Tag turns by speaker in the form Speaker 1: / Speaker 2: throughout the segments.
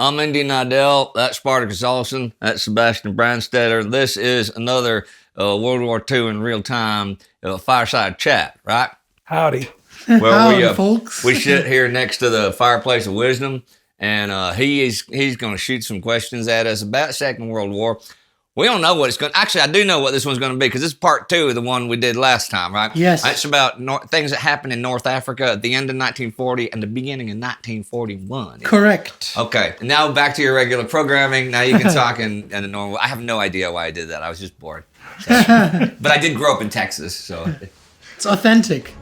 Speaker 1: I'm Indy and Neidell. That's Spartacus Olsson. That's Sebastian Brandstetter. This is another World War II in real time fireside chat, right?
Speaker 2: Howdy.
Speaker 1: Well,
Speaker 3: Howdy, folks.
Speaker 1: We sit here next to the fireplace of wisdom, and he's going to shoot some questions at us about Second World War. We don't know what it's going to... Actually, I do know what this one's going to be, because this is part 2 of the one we did last time, right?
Speaker 3: Yes.
Speaker 1: It's about things that happened in North Africa at the end of 1940 and the beginning of 1941.
Speaker 3: Correct.
Speaker 1: Okay, now back to your regular programming. Now you can talk in a normal... I have no idea why I did that. I was just bored. So. But I did grow up in Texas, so...
Speaker 3: It's authentic.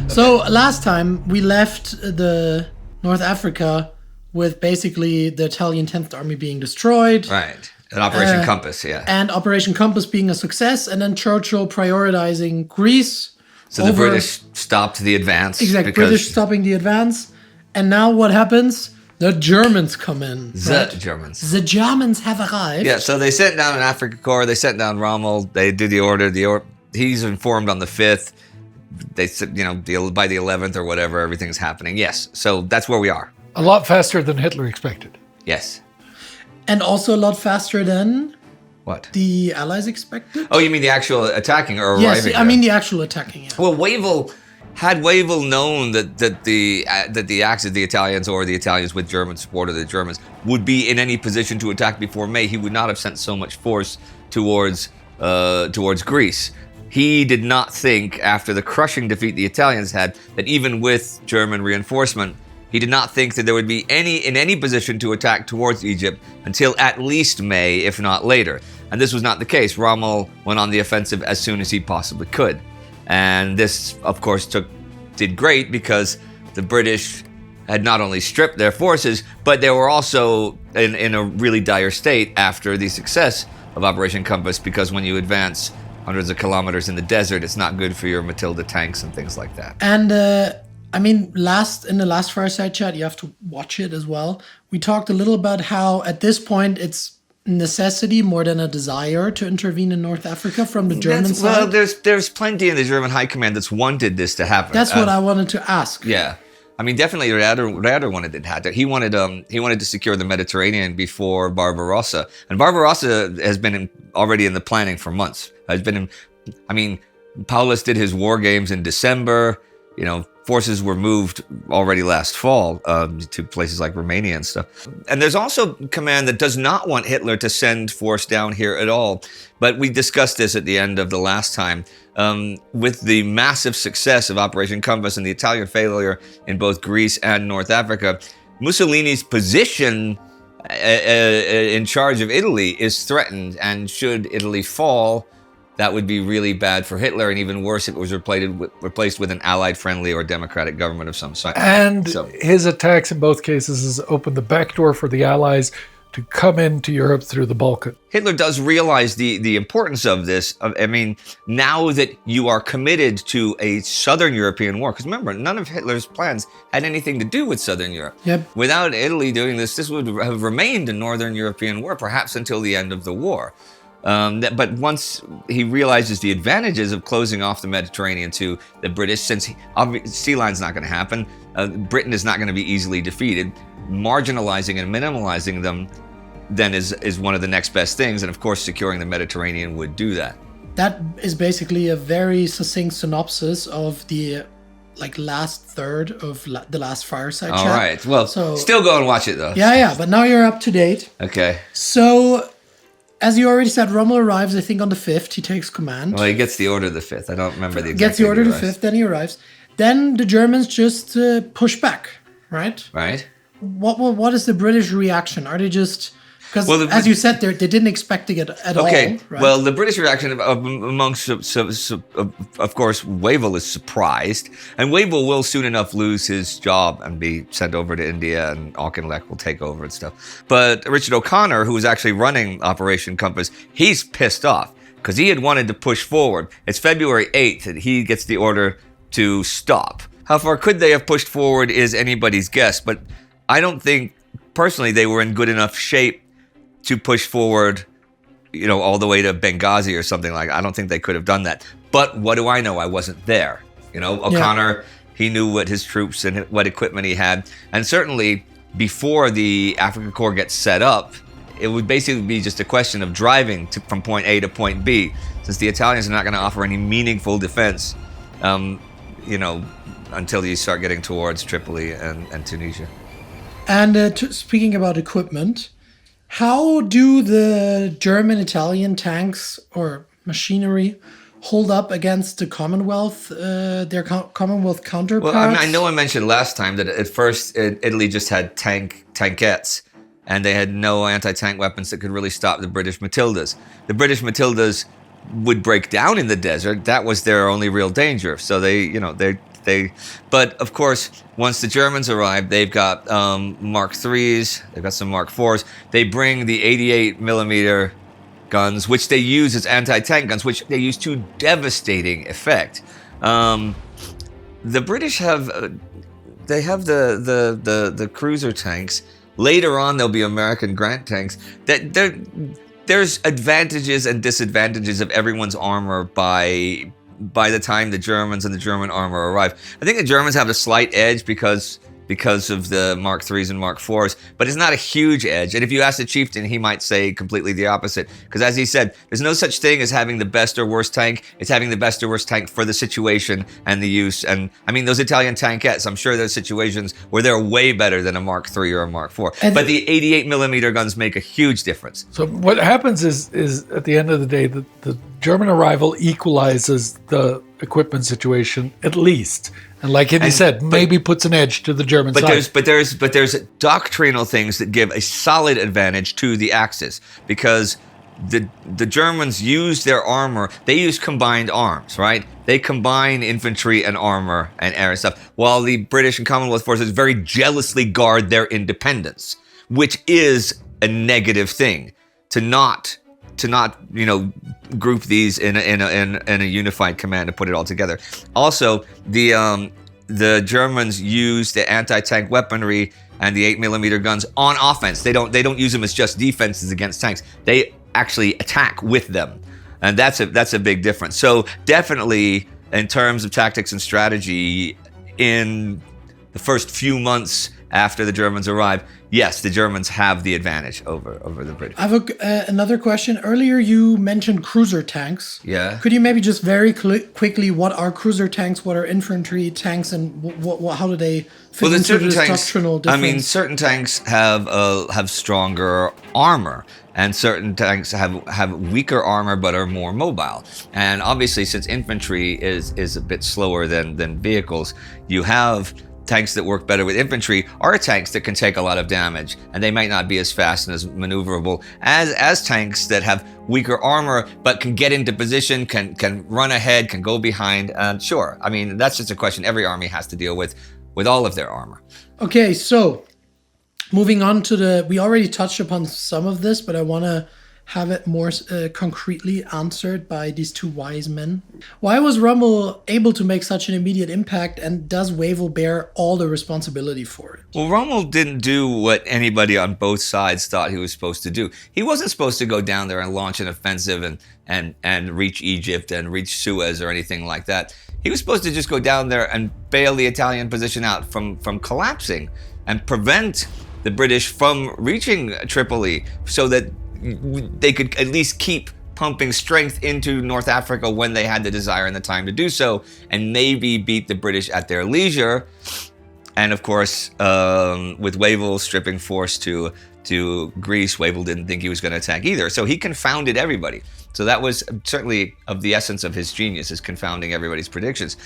Speaker 3: So last time we left the North Africa with basically the Italian 10th Army being destroyed.
Speaker 1: Right. And Operation Compass, yeah.
Speaker 3: And Operation Compass being a success, and then Churchill prioritizing Greece.
Speaker 1: So the British stopped the advance.
Speaker 3: Exactly, British stopping the advance. And now what happens? The Germans come in.
Speaker 1: The Germans.
Speaker 3: The Germans have arrived.
Speaker 1: Yeah, so they sent down an Africa Corps. They sent down Rommel. They do the order. He's informed on the 5th. They said, by the 11th or whatever, everything's happening. Yes, so that's where we are.
Speaker 2: A lot faster than Hitler expected.
Speaker 1: Yes.
Speaker 3: And also a lot faster than
Speaker 1: what
Speaker 3: the Allies expected.
Speaker 1: Oh, you mean the actual attacking or
Speaker 3: yes,
Speaker 1: arriving?
Speaker 3: I mean the actual attacking. Yeah.
Speaker 1: Well, had Wavell known that the Axis, the Italians, or the Italians with German support of the Germans would be in any position to attack before May, he would not have sent so much force towards Greece. He did not think, after the crushing defeat the Italians had, that even with German reinforcement, he did not think that there would be in any position to attack towards Egypt until at least May, if not later. And this was not the case. Rommel went on the offensive as soon as he possibly could. And this, of course, did great because the British had not only stripped their forces, but they were also in a really dire state after the success of Operation Compass, because when you advance hundreds of kilometers in the desert, it's not good for your Matilda tanks and things like that.
Speaker 3: And I mean, in the last Fireside chat, you have to watch it as well. We talked a little about how at this point it's necessity more than a desire to intervene in North Africa from the German side.
Speaker 1: Well, there's plenty in the German high command that's wanted this to happen.
Speaker 3: That's what I wanted to ask.
Speaker 1: Yeah. I mean, definitely Rader wanted it to happen. He wanted to secure the Mediterranean before Barbarossa. And Barbarossa has been already in the planning for months. Paulus did his war games in December. Forces were moved already last fall to places like Romania and stuff. And there's also command that does not want Hitler to send force down here at all. But we discussed this at the end of the last time. With the massive success of Operation Compass and the Italian failure in both Greece and North Africa, Mussolini's position in charge of Italy is threatened. And should Italy fall, that would be really bad for Hitler, and even worse, it was replaced with an Allied-friendly or democratic government of some sort.
Speaker 2: And his attacks in both cases has opened the back door for the Allies to come into Europe through the Balkans.
Speaker 1: Hitler does realize the importance of this. Now that you are committed to a Southern European war, because remember, none of Hitler's plans had anything to do with Southern Europe.
Speaker 3: Yep.
Speaker 1: Without Italy doing this would have remained a Northern European war, perhaps until the end of the war. But once he realizes the advantages of closing off the Mediterranean to the British, since sea line's not going to happen, Britain is not going to be easily defeated, marginalizing and minimalizing them then is one of the next best things. And of course, securing the Mediterranean would do that. That
Speaker 3: is basically a very succinct synopsis of the last third of the last Fireside chat.
Speaker 1: All right. Well, still go and watch it though.
Speaker 3: Yeah. But now you're up to date.
Speaker 1: Okay.
Speaker 3: So, as you already said, Rommel arrives, I think, on the 5th. He takes command.
Speaker 1: Well, he gets the order the 5th. I don't remember the exact
Speaker 3: Gets the order the 5th, then he arrives. Then the Germans just push back, right?
Speaker 1: Right.
Speaker 3: What is the British reaction? Are they just... Because, as you said, they didn't expect it at all.
Speaker 1: Okay,
Speaker 3: right?
Speaker 1: Well, the British reaction amongst, of course, Wavell is surprised. And Wavell will soon enough lose his job and be sent over to India, and Auchinleck will take over and stuff. But Richard O'Connor, who was actually running Operation Compass, he's pissed off because he had wanted to push forward. It's February 8th that he gets the order to stop. How far could they have pushed forward is anybody's guess, but I don't think, personally, they were in good enough shape to push forward, all the way to Benghazi or something like that. I don't think they could have done that. But what do I know? I wasn't there. You know, O'Connor, he knew what his troops and what equipment he had. And certainly before the Africa Corps gets set up, it would basically be just a question of driving from point A to point B, since the Italians are not going to offer any meaningful defense, you know, until you start getting towards Tripoli and Tunisia.
Speaker 3: And speaking about equipment, how do the German-Italian tanks or machinery hold up against the Commonwealth, their Commonwealth counterparts?
Speaker 1: Well, I know I mentioned last time that at first Italy just had tankettes, and they had no anti-tank weapons that could really stop the British Matildas. The British Matildas would break down in the desert. That was their only real danger. So but of course, once the Germans arrived, they've got Mark IIIs, they've got some Mark IVs. They bring the 88 millimeter guns, which they use as anti-tank guns, which they use to devastating effect. The British have the cruiser tanks. Later on, there'll be American Grant tanks. There's advantages and disadvantages of everyone's armor by the time the Germans and the German armor arrive. I think the Germans have a slight edge because of the Mark IIIs and Mark IVs, but it's not a huge edge. And if you ask the chieftain, he might say completely the opposite. Because as he said, there's no such thing as having the best or worst tank. It's having the best or worst tank for the situation and the use. And I mean, those Italian tankettes, I'm sure there's situations where they're way better than a Mark III or a Mark IV. But the 88 millimeter guns make a huge difference.
Speaker 2: So what happens is at the end of the day, the German arrival equalizes the equipment situation at least. And like he said, maybe puts an edge to the German side.
Speaker 1: But there's doctrinal things that give a solid advantage to the Axis, because the Germans use their armor. They use combined arms, right? They combine infantry and armor and air stuff, while the British and Commonwealth forces very jealously guard their independence, which is a negative thing to not group these in a unified command to put it all together. Also, the Germans use the anti-tank weaponry and the 8 millimeter guns on offense. They don't use them as just defenses against tanks. They actually attack with them, and that's a big difference. So definitely, in terms of tactics and strategy, in the first few months after the Germans arrive, yes, the Germans have the advantage over the British.
Speaker 3: I have another question. Earlier, you mentioned cruiser tanks.
Speaker 1: Yeah.
Speaker 3: Could you maybe just very quickly, what are cruiser tanks, what are infantry tanks, and how do they fit into the doctrinal difference?
Speaker 1: I mean, certain tanks have stronger armor, and certain tanks have weaker armor but are more mobile. And obviously, since infantry is a bit slower than vehicles, you have tanks that work better with infantry are tanks that can take a lot of damage, and they might not be as fast and as maneuverable as tanks that have weaker armor but can get into position, can run ahead, can go behind. Sure, I mean, that's just a question every army has to deal with all of their armor.
Speaker 3: Okay, so moving on to we already touched upon some of this, but I want to have it more concretely answered by these two wise men. Why was Rommel able to make such an immediate impact, and does Wavell bear all the responsibility for it?
Speaker 1: Well, Rommel didn't do what anybody on both sides thought he was supposed to do. He wasn't supposed to go down there and launch an offensive and reach Egypt and reach Suez or anything like that. He was supposed to just go down there and bail the Italian position out from collapsing and prevent the British from reaching Tripoli, so that they could at least keep pumping strength into North Africa when they had the desire and the time to do so, and maybe beat the British at their leisure. And of course, with Wavell stripping force to Greece, Wavell didn't think he was going to attack either. So he confounded everybody. So that was certainly of the essence of his genius, is confounding everybody's predictions.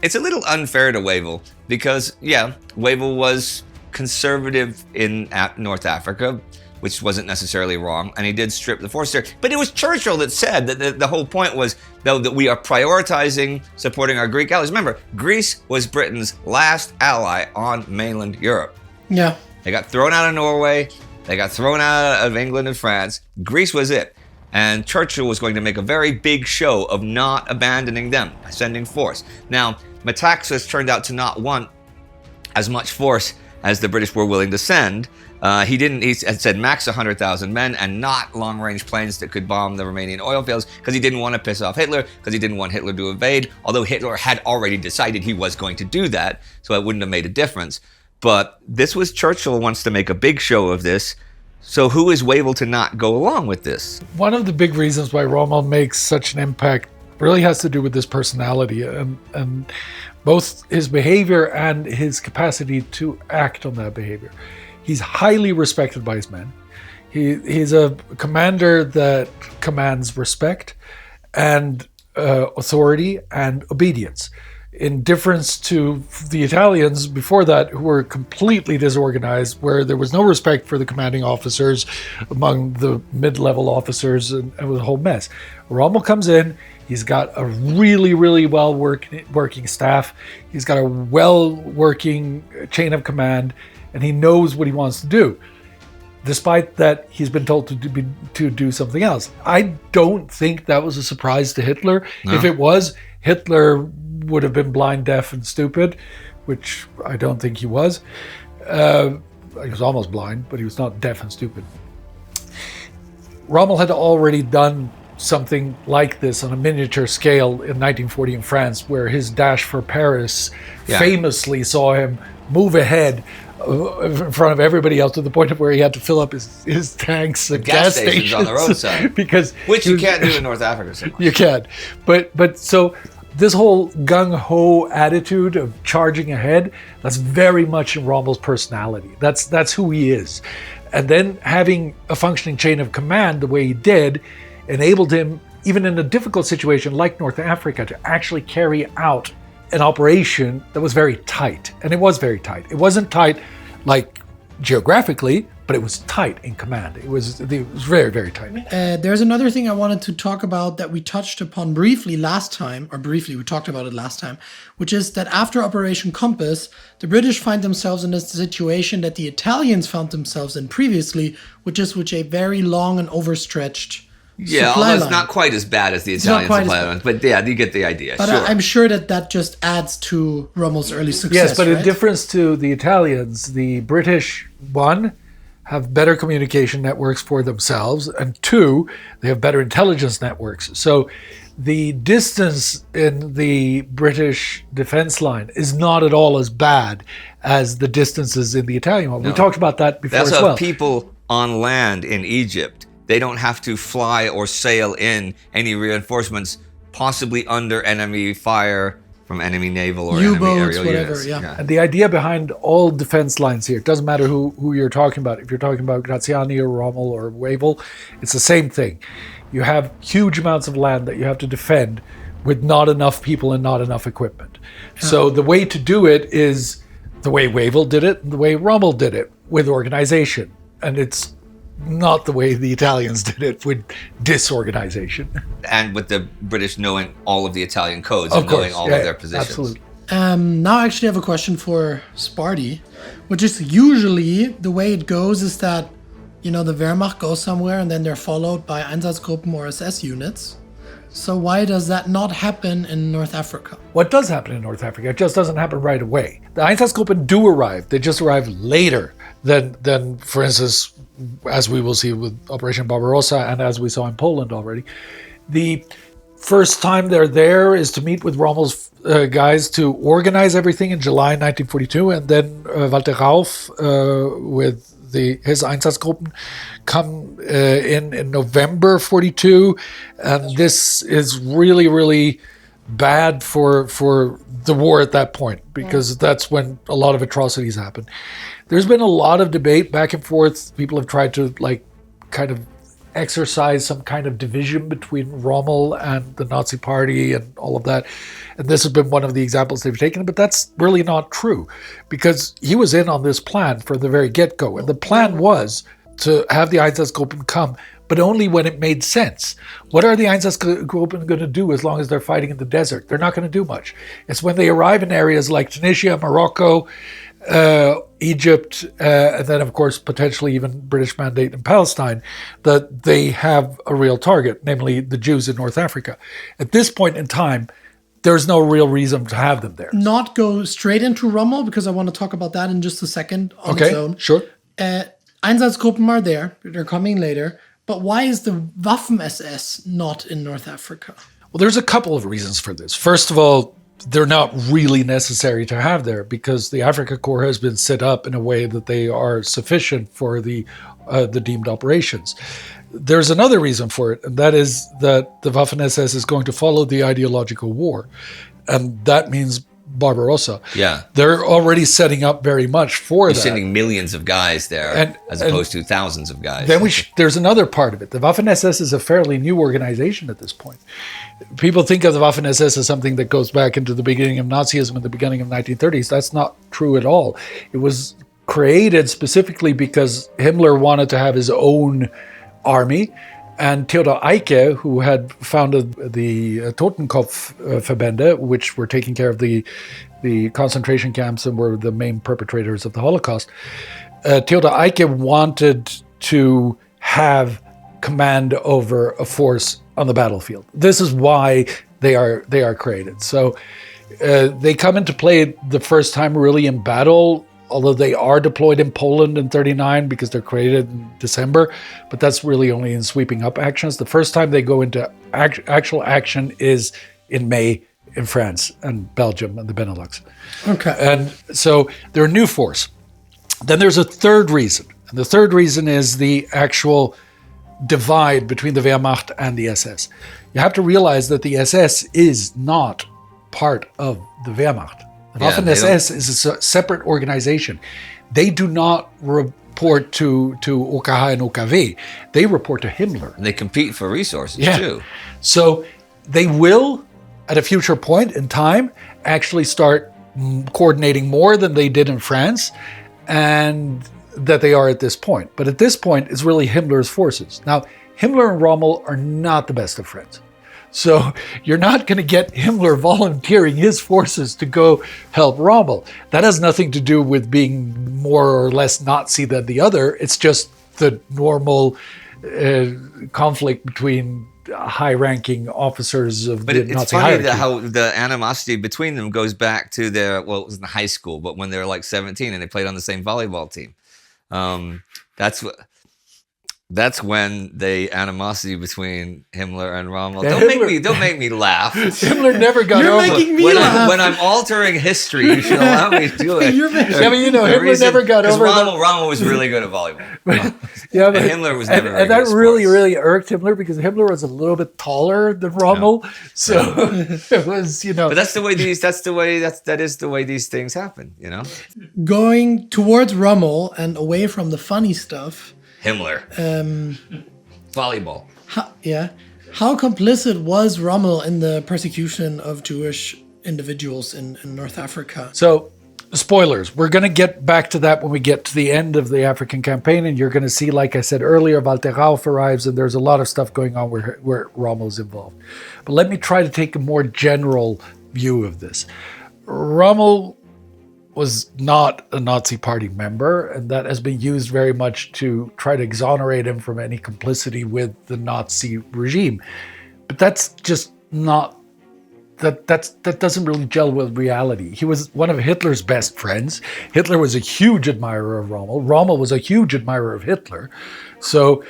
Speaker 1: It's a little unfair to Wavell because, yeah, Wavell was conservative in North Africa, which wasn't necessarily wrong, and he did strip the force there. But it was Churchill that said that the whole point was, though, that we are prioritizing supporting our Greek allies. Remember, Greece was Britain's last ally on mainland Europe.
Speaker 3: Yeah.
Speaker 1: They got thrown out of Norway, they got thrown out of England and France. Greece was it. And Churchill was going to make a very big show of not abandoning them by sending force. Now, Metaxas turned out to not want as much force as the British were willing to send. He had said max 100,000 men and not long-range planes that could bomb the Romanian oil fields, because he didn't want to piss off Hitler, because he didn't want Hitler to invade, although Hitler had already decided he was going to do that, so it wouldn't have made a difference. But this was Churchill wants to make a big show of this, so who is Wavell to not go along with this?
Speaker 2: One of the big reasons why Rommel makes such an impact really has to do with his personality and both his behavior and his capacity to act on that behavior. He's highly respected by his men. He's a commander that commands respect and authority and obedience, in difference to the Italians before that, who were completely disorganized, where there was no respect for the commanding officers among the mid-level officers, and it was a whole mess. Rommel comes in. He's got a really, really well working staff. He's got a well-working chain of command, and he knows what he wants to do, despite that he's been told to do something else. I don't think that was a surprise to Hitler. No. If it was, Hitler would have been blind, deaf, and stupid, which I don't think he was. He was almost blind, but he was not deaf and stupid. Rommel had already done something like this on a miniature scale in 1940 in France, where his dash for Paris famously saw him move ahead in front of everybody else, to the point of where he had to fill up his tanks at gas stations
Speaker 1: on the roadside, which you can't do in North Africa so much.
Speaker 2: You can't, but so this whole gung-ho attitude of charging ahead, that's very much in Rommel's personality. That's who he is. And then having a functioning chain of command the way he did enabled him, even in a difficult situation like North Africa, to actually carry out an operation that was very tight. And it was very tight. It wasn't tight like geographically, but it was tight in command. It was very, very tight.
Speaker 3: There's another thing I wanted to talk about that we touched upon briefly last time, we talked about it last time, which is that after Operation Compass, the British find themselves in a situation that the Italians found themselves in previously, which is a very long and overstretched
Speaker 1: although it's not quite as bad as the Italian supply lines, but yeah, you get the idea.
Speaker 3: But
Speaker 1: sure.
Speaker 3: I'm sure that just adds to Rommel's early success.
Speaker 2: Yes, but in difference to the Italians, the British, one, have better communication networks for themselves, and two, they have better intelligence networks. So the distance in the British defense line is not at all as bad as the distances in the Italian one. No. We talked about that before as well.
Speaker 1: They also have people on land in Egypt. They don't have to fly or sail in any reinforcements, possibly under enemy fire from enemy naval or
Speaker 3: U-boats,
Speaker 1: enemy aerial
Speaker 3: whatever,
Speaker 1: units.
Speaker 3: Yeah.
Speaker 2: And the idea behind all defense lines here, it doesn't matter who you're talking about. If you're talking about Graziani or Rommel or Wavell, it's the same thing. You have huge amounts of land that you have to defend with not enough people and not enough equipment. So the way to do it is the way Wavell did it and the way Rommel did it, with organization. And it's not the way the Italians did it, with disorganization.
Speaker 1: And with the British knowing all of the Italian codes and knowing all of their positions.
Speaker 2: Absolutely.
Speaker 3: Now I actually have a question for Sparty, which is usually the way it goes is that, the Wehrmacht goes somewhere and then they're followed by Einsatzgruppen or SS units. So why does that not happen in North Africa?
Speaker 2: What does happen in North Africa? It just doesn't happen right away. The Einsatzgruppen do arrive. They just arrive later than, for instance, as we will see with Operation Barbarossa and as we saw in Poland already. The first time they're there is to meet with Rommel's guys to organize everything in July 1942, and then Walter Rauff with his Einsatzgruppen come in November 42, and this is really, really bad for the war at that point, because that's when a lot of atrocities happen. There's been a lot of debate back and forth. People have tried to kind of exercise some kind of division between Rommel and the Nazi Party and all of that. And this has been one of the examples they've taken, but that's really not true, because he was in on this plan from the very get-go. And the plan was to have the Einsatzgruppen come, but only when it made sense. What are the Einsatzgruppen going to do as long as they're fighting in the desert? They're not going to do much. It's when they arrive in areas like Tunisia, Morocco, Egypt, and then, of course, potentially even British mandate in Palestine, that they have a real target, namely the Jews in North Africa. At this point in time, there's no real reason to have them there.
Speaker 3: Not go straight into Rommel, because I want to talk about that in just a second on its own.
Speaker 2: Sure.
Speaker 3: Einsatzgruppen are there. They're coming later. But why is the Waffen-SS not in North Africa?
Speaker 2: Well, there's a couple of reasons for this. First of all, they're not really necessary to have there because the Africa Corps has been set up in a way that they are sufficient for the deemed operations. There's another reason for it, and that is that the Waffen-SS is going to follow the ideological war, and that means Barbarossa.
Speaker 1: Yeah.
Speaker 2: They're already setting up very much for
Speaker 1: You're
Speaker 2: that.
Speaker 1: sending millions of guys there as opposed to thousands of guys.
Speaker 2: Then there's another part of it. The Waffen-SS is a fairly new organization at this point. People think of the Waffen-SS as something that goes back into the beginning of Nazism in the beginning of the 1930s. That's not true at all. It was created specifically because Himmler wanted to have his own army, and Theodor Eicke, who had founded the Totenkopfverbände, which were taking care of the concentration camps and were the main perpetrators of the Holocaust, Theodor Eicke wanted to have command over a force on the battlefield. This is why they are created. So they come into play the first time really in battle, although they are deployed in Poland in 1939 because they're created in December, but that's really only in sweeping up actions. The first time they go into actual action is in May in France and Belgium and the Benelux.
Speaker 3: Okay.
Speaker 2: And so they're a new force. Then there's a third reason. And the third reason is the actual divide between the Wehrmacht and the SS. You have to realize that the SS is not part of the Wehrmacht. The Waffen-SS is a separate organization. They do not report to OKH and OKW. They report to Himmler.
Speaker 1: And they compete for resources too.
Speaker 2: So they will, at a future point in time, actually start coordinating more than they did in France, and that they are at this point. But at this point, it's really Himmler's forces. Now, Himmler and Rommel are not the best of friends. So you're not going to get Himmler volunteering his forces to go help Rommel. That has nothing to do with being more or less Nazi than the other. It's just the normal conflict between high-ranking officers of the Nazi hierarchy. But it's funny
Speaker 1: how the animosity between them goes back to it was in high school, but when they were like 17 and they played on the same volleyball team. That's when the animosity between Himmler and Rommel. Don't make me laugh.
Speaker 2: Himmler never got
Speaker 3: You're
Speaker 2: over.
Speaker 3: making me laugh.
Speaker 1: When I'm altering history, you should allow me to do it.
Speaker 2: Himmler never got over.
Speaker 1: Rommel was really good at volleyball. And Himmler was never.
Speaker 2: And that really irked Himmler because Himmler was a little bit taller than Rommel, so it was
Speaker 1: But that's the way that is the way these things happen.
Speaker 3: Going towards Rommel and away from the funny stuff.
Speaker 1: Himmler. Volleyball.
Speaker 3: How complicit was Rommel in the persecution of Jewish individuals in North Africa?
Speaker 2: So, spoilers. We're going to get back to that when we get to the end of the African campaign, and you're going to see, like I said earlier, Walter Rauff arrives, and there's a lot of stuff going on where Rommel's involved. But let me try to take a more general view of this. Rommel was not a Nazi Party member, and that has been used very much to try to exonerate him from any complicity with the Nazi regime. But that's just not, that doesn't really gel with reality. He was one of Hitler's best friends. Hitler was a huge admirer of Rommel. Rommel was a huge admirer of Hitler. So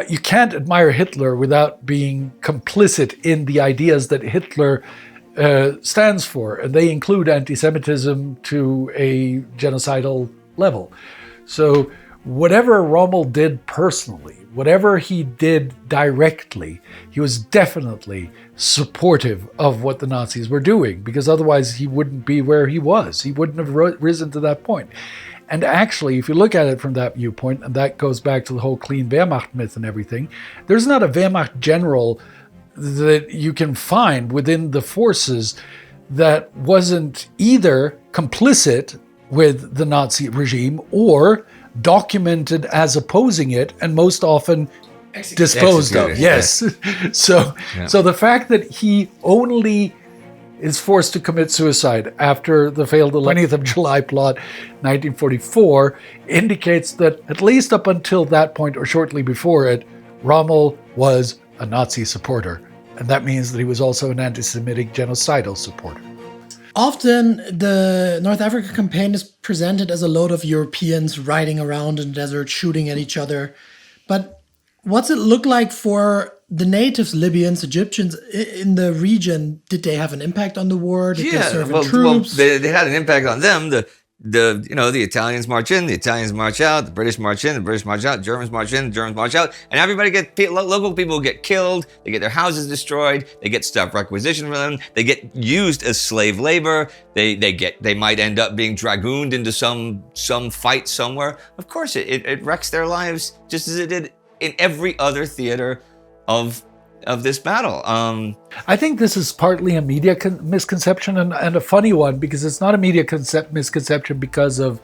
Speaker 2: you can't admire Hitler without being complicit in the ideas that Hitler stands for, and they include anti-Semitism to a genocidal level. So whatever Rommel did personally, whatever he did directly, he was definitely supportive of what the Nazis were doing, because otherwise he wouldn't be where he was. He wouldn't have risen to that point. And actually, if you look at it from that viewpoint, and that goes back to the whole clean Wehrmacht myth and everything, there's not a Wehrmacht general that you can find within the forces that wasn't either complicit with the Nazi regime or documented as opposing it, and most often disposed of. Yes. So the fact that he only is forced to commit suicide after the failed 20th of July plot 1944 indicates that at least up until that point or shortly before it, Rommel was a Nazi supporter. And that means that he was also an anti-Semitic genocidal supporter.
Speaker 3: Often, the North Africa campaign is presented as a load of Europeans riding around in the desert, shooting at each other. But what's it look like for the natives, Libyans, Egyptians in the region? Did they have an impact on the war? Did they serve in troops?
Speaker 1: They had an impact on them. The Italians march in, the Italians march out, the British march in, the British march out, Germans march in, Germans march out, and everybody local people get killed, they get their houses destroyed, they get stuff requisitioned from them, they get used as slave labor, they might end up being dragooned into some fight somewhere. Of course, it wrecks their lives just as it did in every other theater of this battle.
Speaker 2: I think this is partly a media misconception and a funny one, because it's not a media misconception because of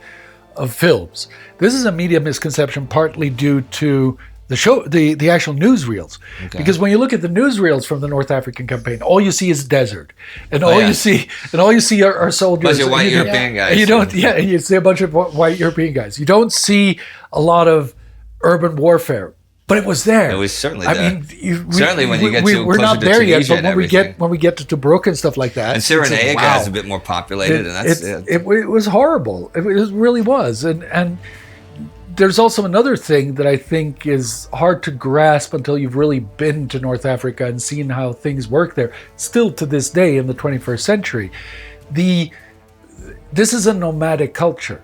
Speaker 2: films. This is a media misconception partly due to the show, the actual newsreels. Okay. Because when you look at the newsreels from the North African campaign, all you see is desert, and you see are soldiers.
Speaker 1: Bunch of white European guys.
Speaker 2: You see a bunch of white European guys. You don't see a lot of urban warfare. But it was there.
Speaker 1: It was certainly there.
Speaker 2: I mean,
Speaker 1: certainly when you get to
Speaker 2: we're not
Speaker 1: to
Speaker 2: there yet.
Speaker 1: Tunisia
Speaker 2: But when we get to Tobruk and stuff like that,
Speaker 1: and Cyrenaica is a bit more populated,
Speaker 2: it was horrible. It really was. And there's also another thing that I think is hard to grasp until you've really been to North Africa and seen how things work there. Still to this day in the 21st century, this is a nomadic culture.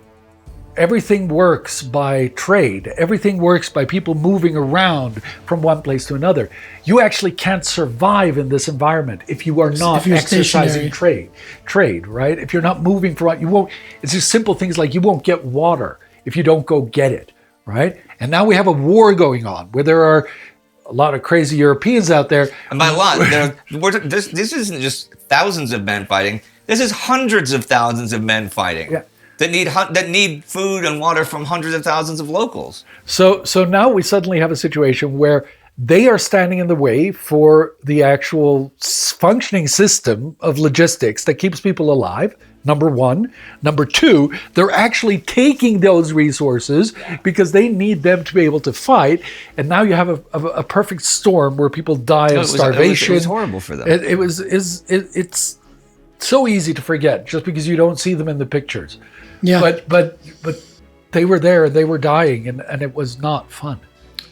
Speaker 2: Everything works by trade. Everything works by people moving around from one place to another. You actually can't survive in this environment if you are not exercising trade, right? If you're not moving from, you won't. It's just simple things like you won't get water if you don't go get it, right? And now we have a war going on where there are a lot of crazy Europeans out there.
Speaker 1: And by a lot, this isn't just thousands of men fighting. This is hundreds of thousands of men fighting.
Speaker 2: Yeah.
Speaker 1: That need food and water from hundreds of thousands of locals.
Speaker 2: So now we suddenly have a situation where they are standing in the way for the actual functioning system of logistics that keeps people alive, number one. Number two, they're actually taking those resources because they need them to be able to fight. And now you have a perfect storm where people die of starvation.
Speaker 1: It was horrible for them.
Speaker 2: It's so easy to forget just because you don't see them in the pictures.
Speaker 3: Yeah.
Speaker 2: But they were there, they were dying, and it was not fun.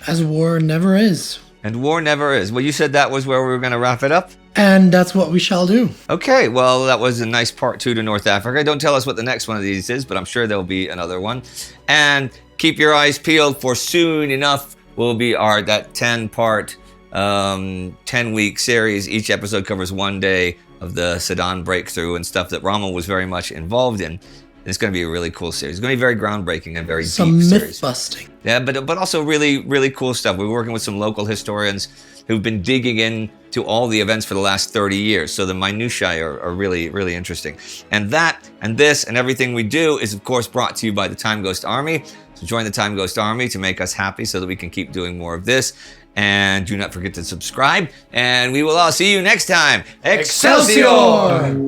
Speaker 3: As war never is.
Speaker 1: And war never is. Well, you said that was where we were going to wrap it up?
Speaker 3: And that's what we shall do.
Speaker 1: Okay, well, that was a nice part 2 to North Africa. Don't tell us what the next one of these is, but I'm sure there'll be another one. And keep your eyes peeled, for soon enough will be that 10-part, 10-week series. Each episode covers one day of the Sedan breakthrough and stuff that Rommel was very much involved in. It's going to be a really cool series. It's going to be very groundbreaking and very deep series.
Speaker 3: Some myth busting.
Speaker 1: Yeah, but also really, really cool stuff. We're working with some local historians who've been digging into all the events for the last 30 years. So the minutiae are really, really interesting. And that and this and everything we do is, of course, brought to you by the TimeGhost Army. So join the TimeGhost Army to make us happy so that we can keep doing more of this. And do not forget to subscribe. And we will all see you next time. Excelsior!